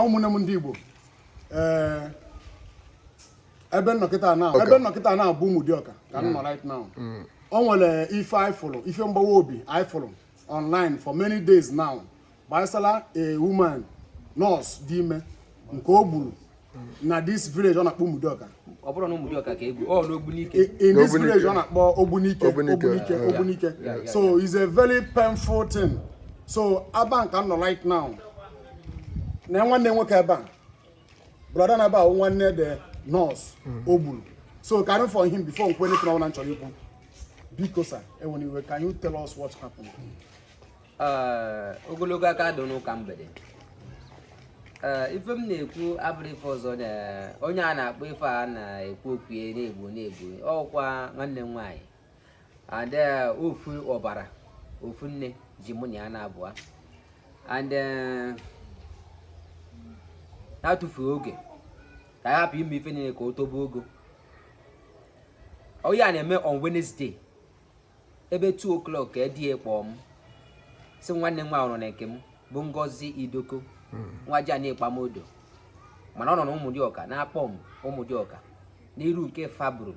ụmụnne m ndị Igbo ebe nnọkịta na bụ Ụmụdịọka ka m nọ right now. O nwere ife ifụlụ ife mgbawa obi ifụlụ online for many days now gbasara a woman nurse dị ime nke o gburu na this village ọ na-akpọ Ụmụdịọka. Ọ bụrụ na Ụmụdịọka ka egwu ọ n'Ogbunike. In this village ọ na-akpọ Ogbunike. So it's a very painful thing. So aba nka nọ right now na nwanne nwoke ebe a brother na ebe a nwanne the nurse o gburu. So caring for him before nkwe anything ọ na nchọrọ ikwu. Biko sir, can you tell us what happened? Ogologo aka dị n'ụka mgbede. Ife m na-ekwu abụrụ ife ọzọ na onye a na-akpọ ife a na-ekwu okwu na-egbu ọkwa nwanne m nwaanyị ada ofu ọbara ofu nne ji mụ na ya na-abụọ and ha tụfuo oge ka hapụ ime ife niile ka o tobe ogo. Onye a na-eme on Wednesday ebe 2 o'clock ka edie kpọọ m si nwanne m nwaanyị nọ na nke m bụ Ngozi Idoko nwa ji na Ikpamodo mana ọ nọ na Ụmụdịọka na-akpọ m Ụmụdịọka n'iru nke Fabro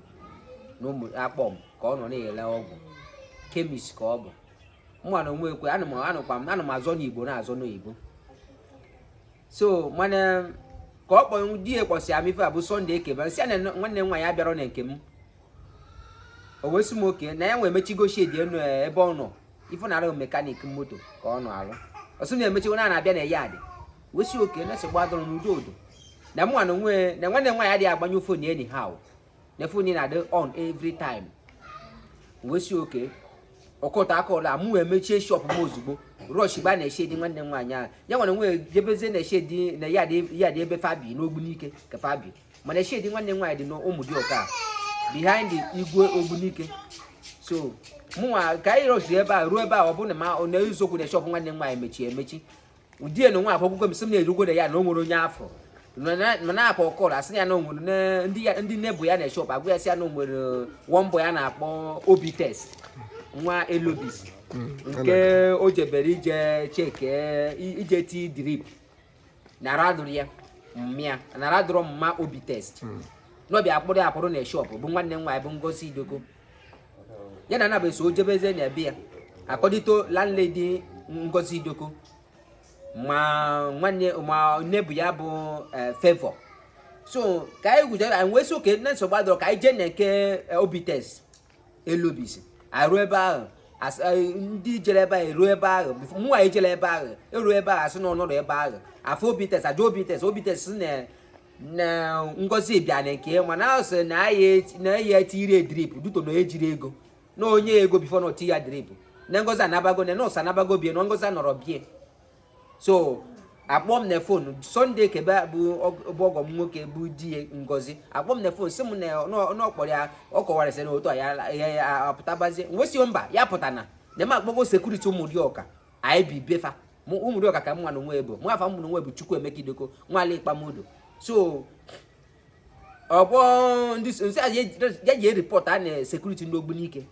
na akpọ m ka ọ nọ na-ele ọgwụ kemis ka ọ bụ mwa na onwe ekwe ana m azọ n'Igbo na-azọ n'oyibo. So mana ka ọ kpọ di ekpọsi am ife a bụ Sunday ekebe si na nwanne nwaanyị abịara na nke m o wesi m oke na ya nwee emechigo shedi enu ebe ọ nọ ife na-arụ mekanik moto ka ọ nọ arụ ọsụ na-emechigo na-abịa na yadị wesi oke na esogbu adọrọ n'udo odo na mwa na onwe na nwanne nwaanyị adịghị agbanyụ fon anyhow na fon na-adị on every time. Wesi oke ọkọta aka ọla mụ emechie shop m ozugbo rush gba na eshedi nwanne nwaanyị ahụ ya nwere nwe jebeze na eshedi na yadị ebe Fabi n'Ogbunike ka Fabi mana eshedi nwanne nwaanyị dị n'Ụmụdịọka behind igwe Ogbunike. So mụnwa ka anyị rush ebe a ruo ebe a ọ bụ na ma ọ na-ezokwu na shop nwanne nwaanyị emechi ụdị na nwa akwụkwọ m sị m na-erugo na ya na o nwere onye afọ mana akpọ ọkọrọ asị ya na o nwere ndị nebụ ya na shop agwa ya sị ya na o nwere one boy a na-akpọ Obi Test nwa Elobis nke o jebere ije cheke ije ti drip na radụrụ ya mmịa na radụrụ mma Obi Test n'ọbịa akpụrụ na shop bụ nwanne nwaanyị bụ Ngozi Idoko ya na anabụ so o jebeze na ebe ya akọdito landlady Ngozi Idoko ma nebu ya bụ Favor. So ka anyị gwujere anyị wee si oke na nsogbu adọrọ ka anyị jee na nke Obi Test Elobis arụ ebe ahụ ndị jere ebe ahụ eruo ebe ahụ mụ anyị jere ebe ahụ eruo ebe ahụ asị na ọnọrọ ebe ahụ afọ Obi Test aja Obi Test na Ngozi bịa na nke mana ahụ sị na ya etire drip duto na ejiri ego na onye ego bifo na oti ya drip na Ngozi anabago na nọọsụ anabago bie na Ngozi anọrọ bie. So akpọ m na fon Sunday kebe bụ ọgọ m nwoke bụ di Ngozi akpọ m na fon sị m na ọkpọrọ ya ọ kọwarịsị na otu a ya apụtabazie nwesi mba ya pụtana na m akpọgo sekuriti Ụmụdịọka anyị bi befa Ụmụdịọka ka m nwa na onwe bụ nwa afa m na onwe bụ Chukwuemeka Idoko nwa ala Ikpamodo. So ọgbọ ndị nsị ya ji report a na sekuriti n'Ogbunike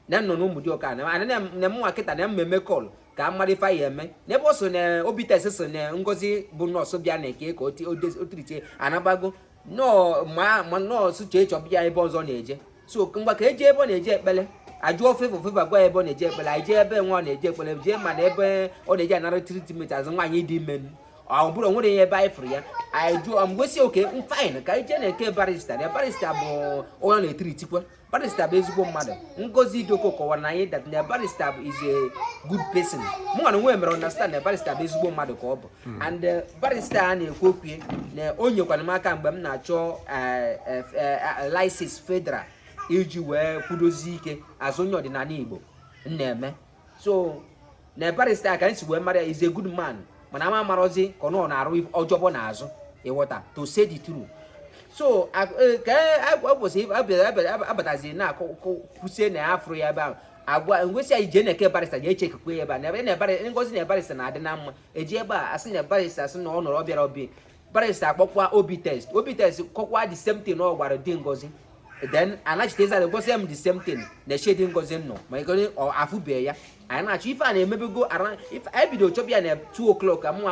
na nọ n'Ụmụdịọka na m nwa kịta na mmemme kọl ka mmadụ ife anyị eme n'ebe ọ so na Obi Test so na Ngozi bụ nọọsụ bịa na eke ka o tirite anabago ma nọọsụ chee chọbịa ebe ọzọ na-eje. So mgbe ka eje ebe ọ na-eje ekpele ajụọ Favor gwa ebe ọ na-eje ekpele anyị jee ebe nwa ọ na-eje ekpele jee mana ebe ọ na-eje anara treatment azụ nwaanyị dị ime ọ bụrụ nwere ya ebe anyị fụrụ ya anyị jụọ mgwesi oke fine ka anyị jee na nke barista na barista bụ onye na-etiritikwa barista bụ ezigbo mmadụ. Ngozi Idoko kọwara na anyị that na barista is a good person mụ na onwe mere understand na barista bụ ezigbo mmadụ ka ọ bụ and barista a na-ekwu okwu na o nyekwana m aka mgbe m na-achọ license federal iji wee kwudozi ike azụ onye ọdịnala Igbo na-eme. So na barista ka anyị si wee mara is a good man mana ama amarozi ka ọ na-arụ ọjọbọ n'azụ ịghọta to say the truth. So ka ụbọchị abatazi na kwusie na afro ya ebe ahụ agwa ngwesi anyị jee na eke barista je echekwa ya ebe a na Ngozi na barista na-adị na mma eji ebe a asị na barista asị na ọ nọrọ ọbịara ọbịa barista akpọkwa Obi Test kọkwa the same thing ọ gwara di Ngozi then anachiteza gosi m the same thing na shedi Ngozi nọ ma ego afụbe ya anyị na-achọ ife a na-emebego around if anyị bido chọbịa ya na 2 o'clock ka mụ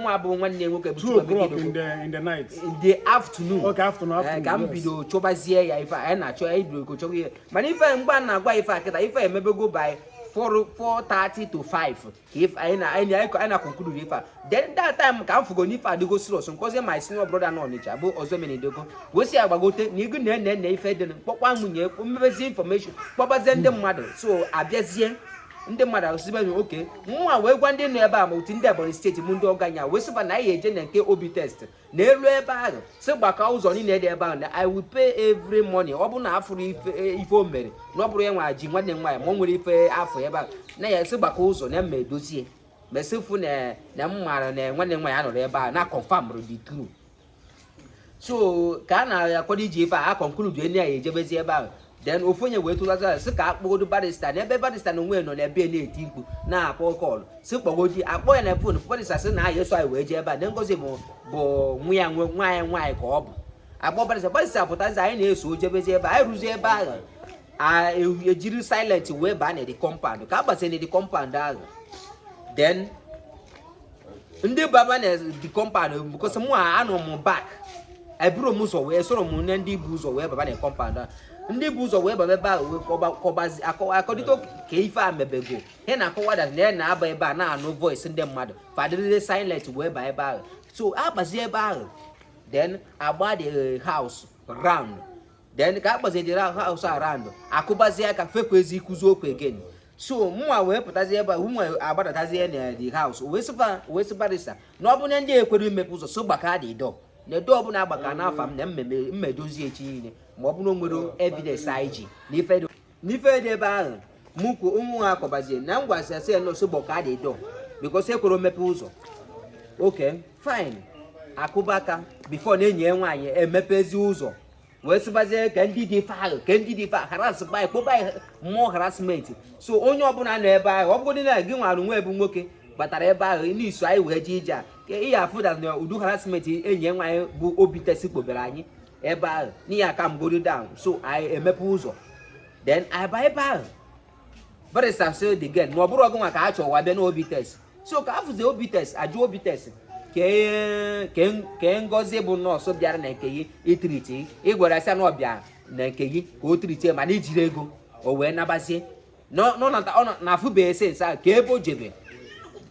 abụ nwanne nwoke bụ 2 o'clock in the night. in the afternoon. Okay, afternoon. Ka m bido chọbazie ya ife anyị na-achọ anyị bido chọba ya mana ife mgbe a na-agwa ife akịta ife emebego by 4:30 to 5 ka if anyị na conclude ife a then that time ka m fugo n'ife adịgo serious nkozi my senior brother na Ọnịcha bụ ọzọ menedego gosi agbagote na igu na ife dị kpọkwa nwunye mmebezi information kpọbazie ndị mmadụ so abịazie ndị mmadụ asịba m oke nwa wee gwa ndị nọ ebe a ma otu ndị Ebonyi steeti mụ ndị ọganya wee sịba na anyị eje na nke obi test na elu ebe ahụ sị gbaka ụzọ niile dị ebe ahụ na I will pay every money ọ bụ na afụrụ ife o mere na ọ bụrụ ya nwa ji nwanne nwaanyị ma ọ nwere ife afọ ebe ahụ na ya sị gbaka ụzọ na mma edozie mesịfụ na m maara na nwanne nwaanyị anọrọ ebe ahụ na confirm the truth so ka a na-akwado iji ife a conclude enyi ya ejebezi ebe ahụ then ofu onye wee tụzaza sị ka akpọgodo barista na ebe barista na onwe nọ n'ebe na-eti mkpu na-akpọ kọlụ sị kpọgodi akpọ ya na fon barista sị na ya eso anyị wee jee ebe a na Ngozi bụ nwaanyị ka ọ bụ akpọ barista pụtazi anyị na-eso jebezi ebe anyị rụzie ebe ahụ ejiri silent wee baa na the compound ka a gbasara the compound ahụ then ndị baba na the compound because mụ anọ m back eburu m ụzọ wee soro m ndị bụ ụzọ wee baba na compound ahụ ndị bụ ụzọ wee baba ebe ahụ wee kọbazi akọdịto ka ife a mebego he na-akọwa dat na ya na-aba ebe a na-anụ voice ndị mmadụ fadịrịrị silent wee baa ebe ahụ so agbazie ebe ahụ then agba the house round then ka agbazie the house around akụbazie aka fekwezi ikuzi okwu again so mụnwa wee pụtazie ebe ahụ nwa agbadatazie na the house wee sị barista na ọ bụ na ndị ekwere imepe ụzọ so gbaka dị dọ na edo ọbụla agbaka n'afọ m na mmedozi echi niile ma ọ bụrụ nwere evidence anyị ji n'ife dị ebe ahụ mụkwu ụmụ ha akọbazie na ngwasi asị ya nọọsụ gbaka dị dọ because ekwere mepe ụzọ okay fine akụbaka before na enyi ya nwaanyị emepezi ụzọ wee sịbazie ka ndị dị ife ahụ harass by kpọba mmụọ harassment so onye ọbụla nọ ebe ahụ ọ bụgodị na gị nwara nwa ebu nwoke batara ebe ahụ n'iso anyị wee jee ije a ka ihe afụ da na udu harassment enyi ya nwaanyị bụ obi tesi kpobere anyị ebe ahụ n'ihi aka mgbodo down so anyị emepe ụzọ then anyị baa ebe ahụ barista say the girl ma ọ bụrụ ọgụ nwa ka a chọwa bịa na obi test so ka afụzi obi test ajụ obi test ke Ngozi bụ nọọsụ bịara na nke gị itriti ịgwara sị na ọbịa na nke gị ka o triti mana ijiri ego o wee nabazie ọ na-afụbeghị sense ahụ ka ebe o jebe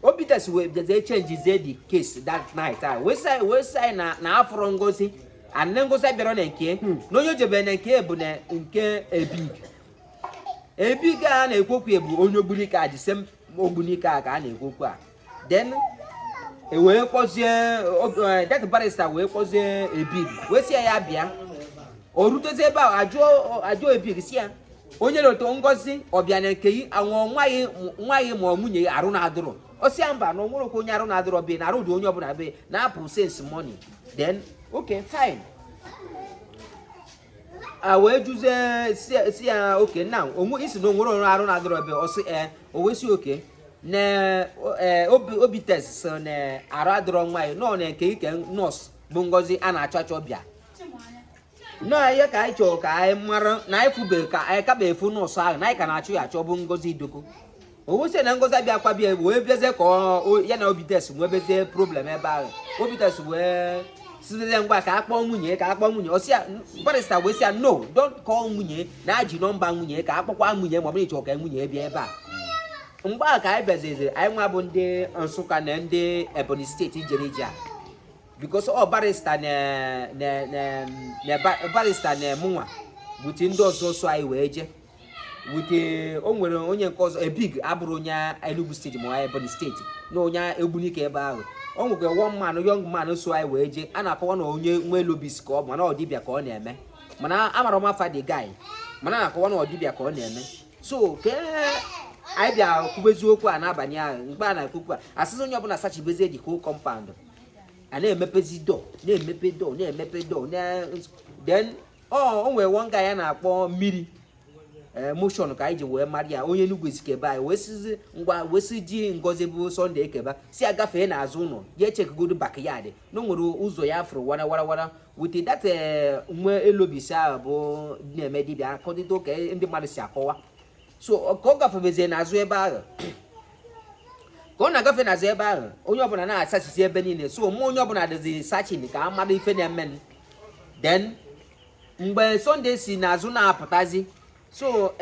obi test wee bịazie changezie the case that night ahụ wee sị na afụrụ Ngozi anne Ngozi bịara na nke na onye o jebe na nke bụ na nke Ebig a na-ekwokwu bụ onye Ogbunike a jisem Ogbunike a ka a na-ekwokwu a then wee kpọzie that barista wee kpọzie Ebig wee sị ya bịa o rutezi ebe ahụ ajụọ Ebig si ya onye na-eto Ngozi ọbịa na nke gị anwụọ nwaghị ma nwunye ya arụ na-adụrụ o si ya mba na onwerokwa onye arụ na-adụrọ be na arụ dị onye ọbụla be na-apụ sense money then okay fine wee juzie si ya oke na isi na onwere onye arụ na-adụrọ be ọsị o wee si oke na obi test so na arụ adịrọ nwaanyị nọ na nke ike nọọsụ bụ Ngozi a na-achọ bịa nọọ ihe ka anyị chọrọ ka anyị mara na anyị fụbeghị ka anyị kaba efu nọọsụ ahụ na anyị ka na-achọ ya achọ bụ Ngozi Idoko owosie na Ngozi abịa kwabịa wee bịazie ka ya na obi test wee bezie problem ebe ahụ obi test wee sizie ngwa ka akpọ nwunye ọsịa barista wee sị ya no don't call nwunye na aji nọmba nwunye ka akpọkwa nwunye ma ọ bụrụ ịchọ ka nwunye bịa ebe a mgbe a ka anyị bịazizi anyị nwa bụ ndị Nsụka na ndị Ebonyi steeti jere ije a because ọ barista na mụnwa bute ndị ọzọ so anyị wee je wute o nwere onye nke ọzọ Ebig abụrụ onye Enugu steeti ma Ebonyi steeti na onye Ogbunike ebe ahụ o nwere one man young man so anyị wee je a na-akọwa na onye nwe lobis ka ọ mana ọ dibịa ka ọ na-eme mana amara m afa the guy mana a na-akọwa na ọ dibịa ka ọ na-eme so ke anyị bịa kwubezi okwu a n'abalị ahụ mgbe a na-ekwukwu a asịsị onye ọbụla sachibezie dị ka compound a na-emepezi door na-emepe door then o nwere one guy ya na-akpọ mmiri motion ka anyị ji wee mara ya onye Enugu Ezike anyị wee si ji Ngozi bụ Sunday ekeba si agafee n'azụ ụlọ ya echekigodo backyard na o nwere ụzọ ya afụrụ wara wete that nwe elobisi ahụ bụ na-eme dibịa akọdịdo ka ndị mmadụ si akọwa so ka ọ gafebezie n'azụ ebe ahụ ka ọ na-agafe n'azụ ebe ahụ onye ọbụla na-asachisi ebe niile so mụ onye ọbụla dịzi sachin ka a mara ife na-eme then mgbe Sunday si n'azụ na-apụtazi so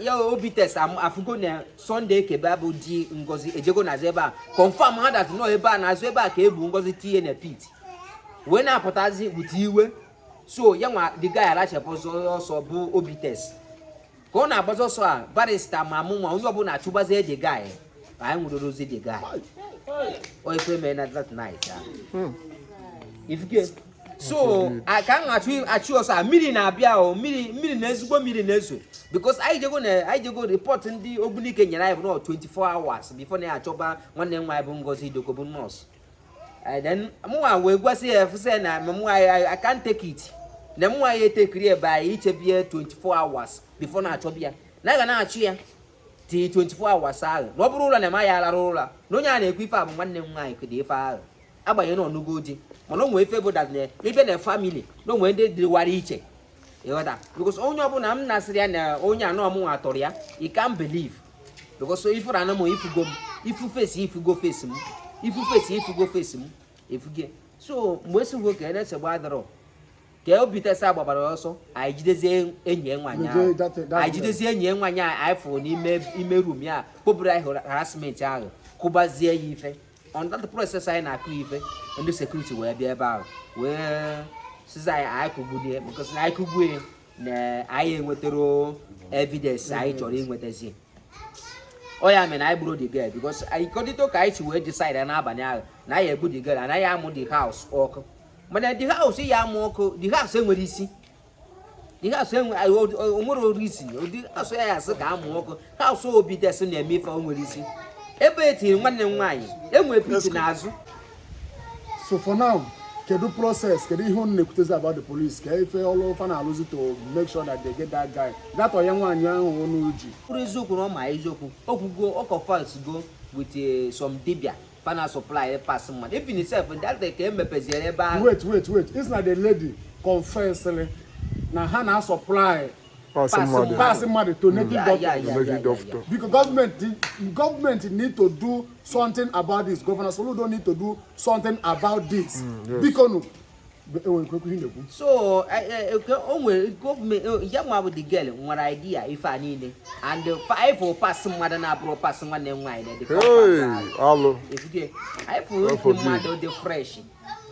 ya obi test afụgo na Sunday kebe bụ di Ngozi ejego n'azụ ebe a confirm ha dat nọ ebe a n'azụ ebe a ka ebu Ngozi tinye na pit wee na-apụtazi bute iwe so ya nwa the guy alachapụ ọsọ bụ obi test ka ọ na-agbazi ọsọ a barista ma mụ nwa onye ọbụla achụgbazie the guy anyị nwere ozi the guy o ife mee na that night ifuke so ka m achụ ọsọ a mmiri na-abịa o mmiri na ezigbo mmiri na-eso because anyị jego report ndị Ogbunike nyere anyị bụ 24 hours before na achọba nwanne nwa bụ Ngozi Idoko bụ nurse then mụnwa wee gwasị ya efuse na mụnwa I can't take it na mụnwa ya etekiri ebe anyị ichebie 24 hours before na achọbịa na aga na-achụ ya ti 24 hours ahụ na ọ bụrụ ụlọ na-ema ya alara ụlọ na onye a na-ekwu ife a bụ nwanne m nwaanyị kụda ife ahụ agbanye na ọnụgo di mana o nwee ife bụ dat na ibe na family na onwee ndị dịwara iche ịghọta because onye ọbụla m na-asịrị ya na onye anọ ọmụnwa atọrọ ya you can't believe because ifuru anọ m ifugo m ifu face ifugo face m ifu face ifugo face m efuge so mgbe esigo ka na-esegbu adọrọ ka obi tesa gbabara ọsọ anyị jidezie enyi nwanyị ahụ anyị jidezie enyi nwanyị anyị fụrụ n'ime room ya kpọburu anyị harassment ahụ kụbazie ya ife on that process anyị na-akụ ife ndị security wee bịa ebe ahụ wee siza anyị kụgbulie because anyị kụgbue na anyị enwetara evidence anyị chọrọ inwetazi ọ ya mere anyị gburu the girl because anyị kọdịto ka anyị chi wee decide n'abalị ahụ na anyị egbu the girl anaghị amụ the house ọkụ mana the house ya amụ ọkụ the house enwere isi the house onwere orisi the house ya asị ka amụ ọkụ house obi des na-eme ife o nwere isi ebe etiri nwanne m nwaanyị enwere piti n'azụ. So for now kedu process kedu ihe unu na-ekwutezi about the police ka ife ọlụ fa na-alụzi to make sure that they get that guy that onye nwaanyị ahụ onu uji pụrụ eziokwu na ọma eziokwu okwugo ọkọfas go with some dibia final supply pass mmadụ even itself that ka emepeziere ebe ahụ. Wait is na the lady confessly na ha na supply pass mmadụ to native doctor because government need to do something about this. Governor Soludo need to do something about this because no so onwe government ya nwa bụ the girl nwere idea ife a niile and five for pass mmadụ na-abụrụ pass nwanne nwaanyị na the allo I for mmadụ dị fresh.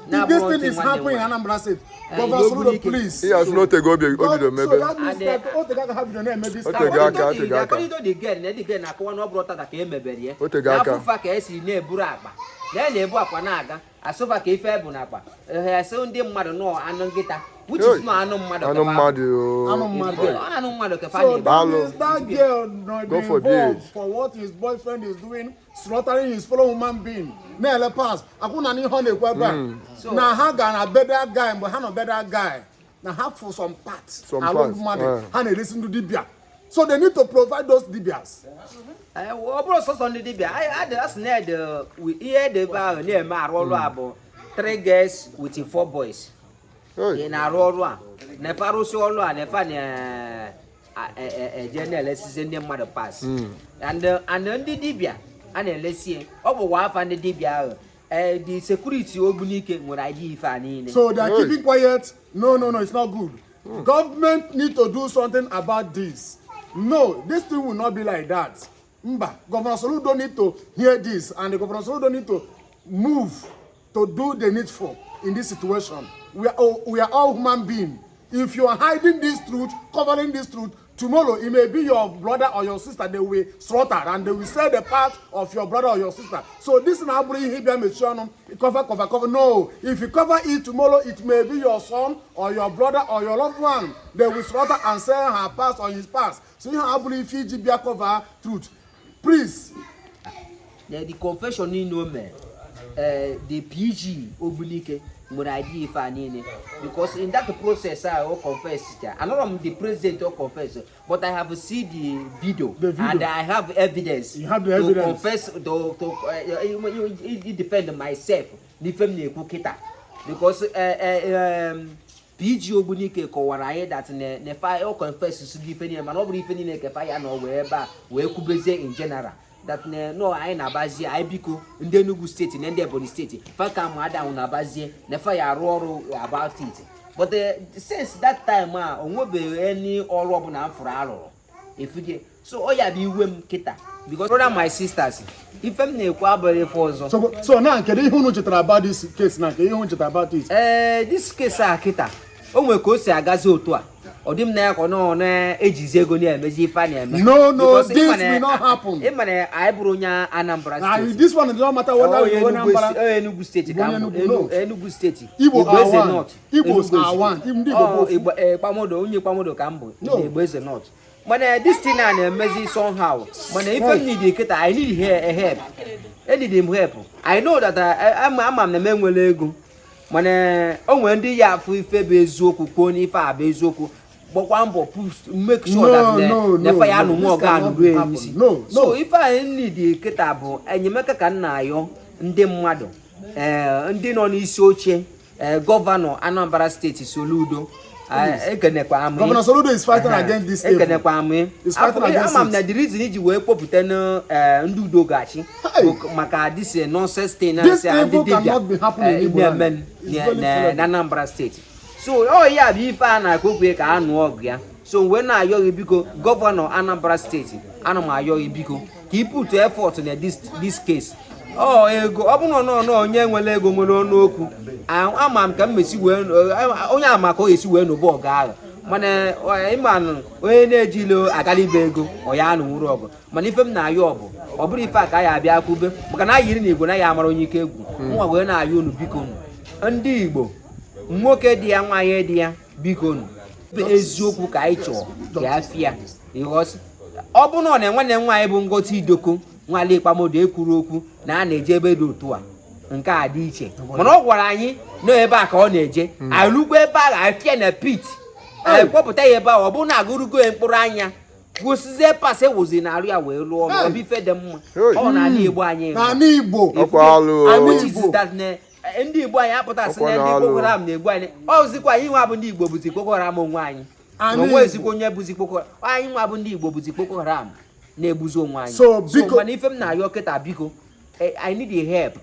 This thing is happening in Anambra State. Governor Soludo, please. He has not a go be the maybe. So that means that Otega have the name maybe start. According to the girl na akwa no brota ka emebere ye. Na afufa ka esi na eburu akpa. Na ebu akwa na aga. Asova ka ife ebu na akpa. So ndị mmadụ no anu nkịta. Which is no anu mmadụ. Anu mmadụ. Anu mmadụ ka fani. So that girl no go for what his boyfriend is doing, slaughtering his fellow human being. Na ele pass. Akuna ni ho na-ekwu ebe a. Na ha ga na better guy mgbe ha no better guy. Na ha for some parts. Along money. Ha na listen to dibia. So they need to provide those dibias. Obro so ndị dibia. I that's need we hear the bar na eme arụ ọrụ abụ 3 girls with 4 boys. Na arụ ọrụ a. Na farosi ọrụ a na fa na general esise ndị mmadụ pass. And ndị dibia a na-elesie ọ bụ wafa ndị dibia ahụ the security Ogbunike nwere idea ife a niile. So they are keeping quiet. No, it's not good. Government need to do something about this. No, this thing will not be like that. Governor Soludo need to hear this, and the Governor Soludo need to move to do the needful in this situation. We are all human beings. If you are hiding this truth, covering this truth, tomorrow it may be your brother or your sister they will slaughter and they will sell the part of your brother or your sister. So this is not cover. No, if you cover it tomorrow, it may be your son or your brother or your loved one. They will slaughter and sell her past or his past. So you have to Fiji be cover truth. Please. The confession in no man. The PG Ogbunike when I did if because in that process I will confess I know the president will confess, but I have seen the video and I have evidence. You have the evidence to confess to defend myself. Defend me kukita because PG Ogbunike kọwara anyị that na fa o confess su ife niile mana ọ bụrụ ife niile ke fa ya na wee ebe wee kwubezie in general that no anyị na-abazie anyị biko ndị Enugu steeti na ndị Ebonyi steeti fa ka ma ada na-abazie na fa ya arụ ọrụ about it but since that time o nwebeghị any ọrụ ọbụla m fụrụ arụrụ efuje so ọ ya bụ iwe m kịta because brother my sisters ife m na-ekwu abụrụ ife ọzọ so na kedu ihe unu chetara about this case na kedu ihe unu chetara about it this case a kịta o nwere ka o si agazi otu a ọ dị m na ya ka ọ na-ejizi ego na-emezi ife a na-eme no this will not happen ịma na anyị bụrụ onye Anambra steeti this one does not matter whether you go Anambra Enugu steeti ka Enugu steeti Igbos are one ndị Igbo kpamodo onye kpamodo ka m bụ Igbo eze north mana this thing a na-emezi somehow mana ife m need kịta I need help I need him help I know that ama m na m enwere ego mana o nwere ndị ya afụ ife bụ eziokwu kwuo n'ife a bụ eziokwu gbakwa mbọ make sure that nefa ya anụ nwa ọga anụrụ enyi so ife anyị need kịta bụ enyemaka ka nna ayọ ndị mmadụ ndị nọ n'isi oche gọvanọ Anambra steeti Soludo Governor Soludo is fighting against this evil. He's fighting against it. Na the reason iji wee kpọpụta ndị udo gachi maka this nonsense thing this evil cannot be happening in Igbo na Anambra State. So oh yeah bụ ife a na-akokwe ka anụ ọgụ ya. So wee na-ayọ gị biko Governor Anambra State ana m ayọ gị biko ka i put effort na this case. Ego ọ bụ no onye nwere ego nwere ọnụ okwu ama m ka m mesi wee onye ama ka o esi wee n'ụbọ ọga ahụ mana ịmanụ onye na-ejilo agalibe ego ọ ya anụnwụrụ ọgụ mana ife m na-ayọ ọ bụrụ ife a ka ya abịa kwube maka na ayiri na Igbo na ya amara onye ike egwu nwa wee na-ayọ unu biko ndị Igbo nwoke dị ya nwaanyị dị ya biko unu eziokwu ka anyị chọọ ka afịa ịghọsị ọ bụ na nwanne nwaanyị bụ Ngozi Idoko nwale kpamodo ekwuru okwu na a na-eje ebe dị otu a nke a dị iche mana ọ gwara anyị na ebe a ka ọ na-eje alụgwo ebe a ga-afịa na pit kpọpụta ya ebe a ọ bụ na agụrụgo ya mkpụrụ anya gwosizie pasị wụzi na arụ ya wee lụọ ọrụ ebe ife dị mma ọ na-ala Igbo anyị ndị Igbo anyị apụtasị na ndị Boko Haram na-egbu anyị ọzikwa anyị nwa bụ ndị Igbo bụzi Boko Haram onwe anyị onwe ezikwa onye bụzi Boko Haram anyị nwa bụ ndị Igbo bụzi Boko Haram na-ebuzi onwe anyị so biko mana ife m na-ayọ kịta biko I need help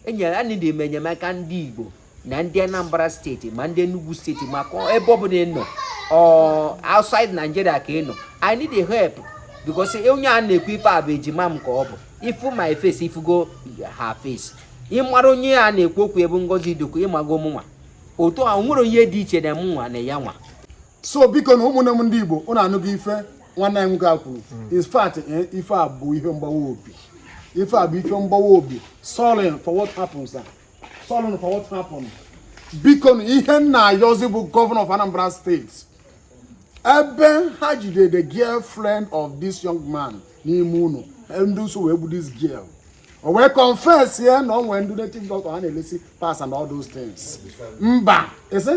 I need enyemaka ndị Igbo na ndị Anambra steeti ma ndị Enugu steeti maka ebe ọ bụla ị nọ outside Nigeria ka ị nọ I need help because onye a na-ekwu ife a bụ ejima m ka ọ bụ ifu my face ifugo her face ịmara onye a na-ekwu okwu ebe Ngozi Idoko ịmago mụnwa otu a nwere onye dị iche na mụnwa na ya nwa so biko na ụmụnne m ndị Igbo unu anụghị ife nwanne anyị nwoke kwuru is fact ife a bụ ihe mgbawa obi ife a bụ ife mgbawa obi sorry for what happens sorry for what happened biko na ihe nna ayọzi bụ Governor of Anambra State ebe ha jide the girlfriend of this young man n'ime unu ndị nso wee gbu this girl o wee confess ya na o nwere ndị native doctor ha na-elesi pass and all those things mba ese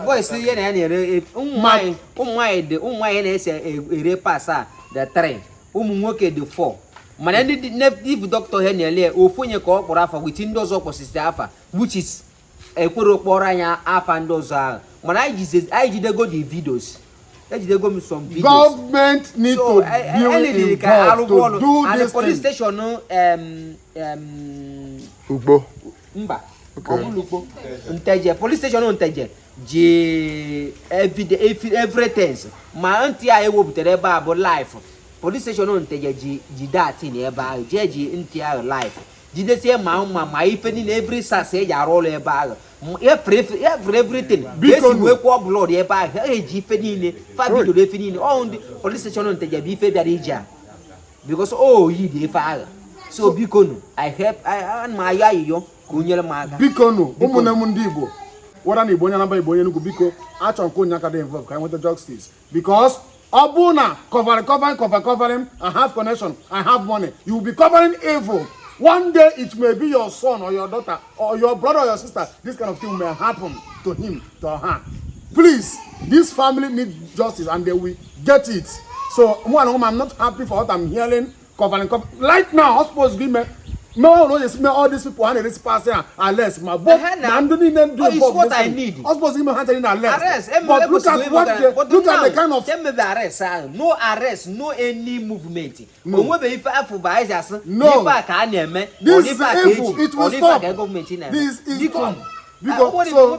boys ihe na ya na-ere ụmụ nwanyị na-ese ere pass a the 3 ụmụ nwoke dị 4 mana ndị native doctor ha na-ele ofu onye ka ọ kpọrọ afa wit ndị ọzọ kpọsịsị afa which is ekwere kpọrọ anya afa ndị ọzọ ahụ mana anyị jidego the videos ejidego m some videos government need to be involved to do and the this police thing. station Ugbo. mba Ogbunike Nteje police station Nteje ji everything ma ntị a ewepụtara ebe a bụ life police station Nteje ji datin ebe ahụ ji ntị ahụ life jidesie ma ife niile every sas eji arụ ụlọ ebe ahụ everything esi wee kwụọ blood ebe ahụ eji ife niile fabido efe niile ọ ndị police station Nteje bụ ife bịara ije a because yi dị efe ahụ so biko nu I help ma ayọ ayịyọ ka o nyere m aka biko nu ụmụnne m ndị Igbo wara na Igbo onye Anambra Igbo onye Enugu biko achọrọ nke onye aka dị involved ka anyị nweta justice because ọ bụ na covering I have connection I have money you will be covering evil one day it may be your son or your daughter or your brother or your sister this kind of thing may happen to him to her please this family need justice and they will get it so I'm not happy for what I'm hearing covering right now hospitals give me No, no, yes, all these people and this person are less. My boy, I'm doing them do what I need. I suppose him handling are less. Arrest. But look at look at the kind of. Tell me the arrest. No arrest, no any movement. No. This is evil. It will stop. This is stop. Because so